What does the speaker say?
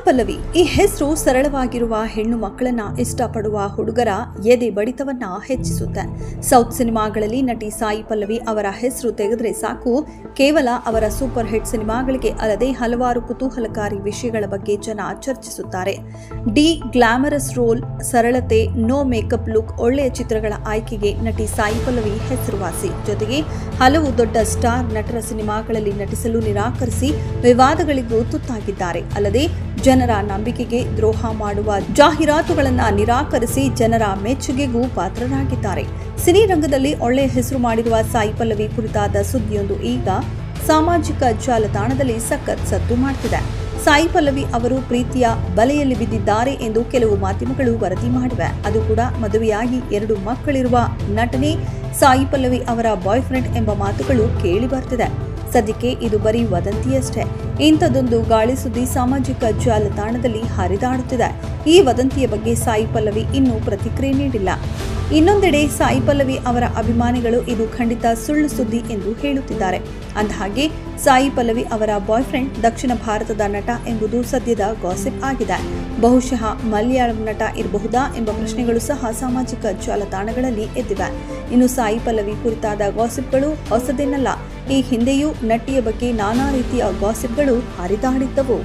ಪಲ್ಲವಿ ಈ ಹೆಸರು ಸರಳವಾಗಿರುವ ಹೆಣ್ಣು ಮಕ್ಕಳನ್ನ ಇಷ್ಟಪಡುವ ಹುಡುಗರ ಎದೆ ಬಡಿತವನ್ನ ಹೆಚ್ಚಿಸುತ್ತೆ. ಸೌತ್ ಸಿನಿಮಾಗಳಲ್ಲಿ ನಟಿ ಸಾಯಿ ಪಲ್ಲವಿ ಅವರ ಹೆಸರು ತೆಗೆದ್ರೆ ಸಾಕು, ಕೇವಲ ಅವರ ಸೂಪರ್ ಹಿಟ್ ಸಿನಿಮಾಗಳಿಗೆ ಅಲ್ಲದೆ ಹಲವಾರು ಕುತೂಹಲಕಾರಿ ವಿಷಯಗಳ ಬಗ್ಗೆ ಜನ ಚರ್ಚಿಸುತ್ತಾರೆ. ಗ್ಲಾಮರಸ್ ರೋಲ್, ಸರಳತೆ, ನೋ ಮೇಕಪ್ ಲುಕ್, ಒಳ್ಳೆಯ ಚಿತ್ರಗಳ ಆಯ್ಕೆಗೆ ನಟಿ ಸಾಯಿ ಪಲ್ಲವಿ ಹೆಸರುವಾಸಿ. ಜೊತೆಗೆ ಹಲವು ದೊಡ್ಡ ಸ್ಟಾರ್ ನಟರ ಸಿನಿಮಾಗಳಲ್ಲಿ ನಟಿಸಲು ನಿರಾಕರಿಸಿ ವಿವಾದಗಳಿಗೂ ತುತ್ತಾಗಿದ್ದಾರೆ. ಅಲ್ಲದೆ ಜನರ ನಂಬಿಕೆಗೆ ದ್ರೋಹ ಮಾಡುವ ಜಾಹೀರಾತುಗಳನ್ನ ನಿರಾಕರಿಸಿ ಜನರ ಮೆಚ್ಚುಗೆಗೂ ಪಾತ್ರರಾಗಿದ್ದಾರೆ. ಸಿನಿ ರಂಗದಲ್ಲಿ ಒಳ್ಳೆಯ ಹೆಸರು ಮಾಡಿರುವ ಸಾಯಿ ಪಲ್ಲವಿ ಕುರಿತಾದ ಸುದ್ದಿಯೊಂದು ಈಗ ಸಾಮಾಜಿಕ ಜಾಲತಾಣದಲ್ಲಿ ಸಖತ್ ಸದ್ದು ಮಾಡ್ತಿದೆ. ಸಾಯಿ ಪಲ್ಲವಿ ಅವರು ಪ್ರೀತಿಯ ಬಲೆಯಲ್ಲಿ ಬಿದ್ದಿದ್ದಾರೆ ಎಂದು ಕೆಲವು ಮಾಧ್ಯಮಗಳು ವರದಿ ಮಾಡಿವೆ. ಅದು ಕೂಡ ಮದುವೆಯಾಗಿ 2 ಮಕ್ಕಳಿರುವ ನಟನೆ ಸಾಯಿ ಪಲ್ಲವಿ ಅವರ ಬಾಯ್ ಫ್ರೆಂಡ್ ಎಂಬ ಮಾತುಗಳು ಕೇಳಿ ಬರ್ತಿದೆ. ಸದ್ಯಕ್ಕೆ ಇದು ಬರೀ ವದಂತಿಯಷ್ಟೇ. ಇಂಥದ್ದೊಂದು ಗಾಳಿ ಸುದ್ದಿ ಸಾಮಾಜಿಕ ಜಾಲತಾಣದಲ್ಲಿ ಹರಿದಾಡುತ್ತಿದೆ. ಈ ವದಂತಿಯ ಬಗ್ಗೆ ಸಾಯಿ ಪಲ್ಲವಿ ಇನ್ನೂ ಪ್ರತಿಕ್ರಿಯೆ ನೀಡಿಲ್ಲ. ಇನ್ನೊಂದೆಡೆ ಸಾಯಿ ಪಲ್ಲವಿ ಅವರ ಅಭಿಮಾನಿಗಳು ಇದು ಖಂಡಿತ ಸುಳ್ಳು ಸುದ್ದಿ ಎಂದು ಹೇಳುತ್ತಿದ್ದಾರೆ. ಅಂದಹಾಗೆ ಸಾಯಿ ಪಲ್ಲವಿ ಅವರ ಬಾಯ್ ಫ್ರೆಂಡ್ ದಕ್ಷಿಣ ಭಾರತದ ನಟ ಎಂಬುದು ಸದ್ಯದ ಗಾಸಿಪ್ ಆಗಿದೆ. ಬಹುಶಃ ಮಲಯಾಳಂ ನಟ ಇರಬಹುದಾ ಎಂಬ ಪ್ರಶ್ನೆಗಳು ಸಹ ಸಾಮಾಜಿಕ ಜಾಲತಾಣಗಳಲ್ಲಿ ಎದ್ದಿವೆ. ಇನ್ನು ಸಾಯಿ ಪಲ್ಲವಿ ಕುರಿತಾದ ಗಾಸಿಪ್ಗಳು ಹೊಸದೇನಲ್ಲ. ಈ ಹಿಂದೆಯೂ ನಟಿಯ ಬಗ್ಗೆ ನಾನಾ ರೀತಿಯ ಗಾಸಿಪ್ಗಳು ಹರಿದಾಡಿದ್ದವು.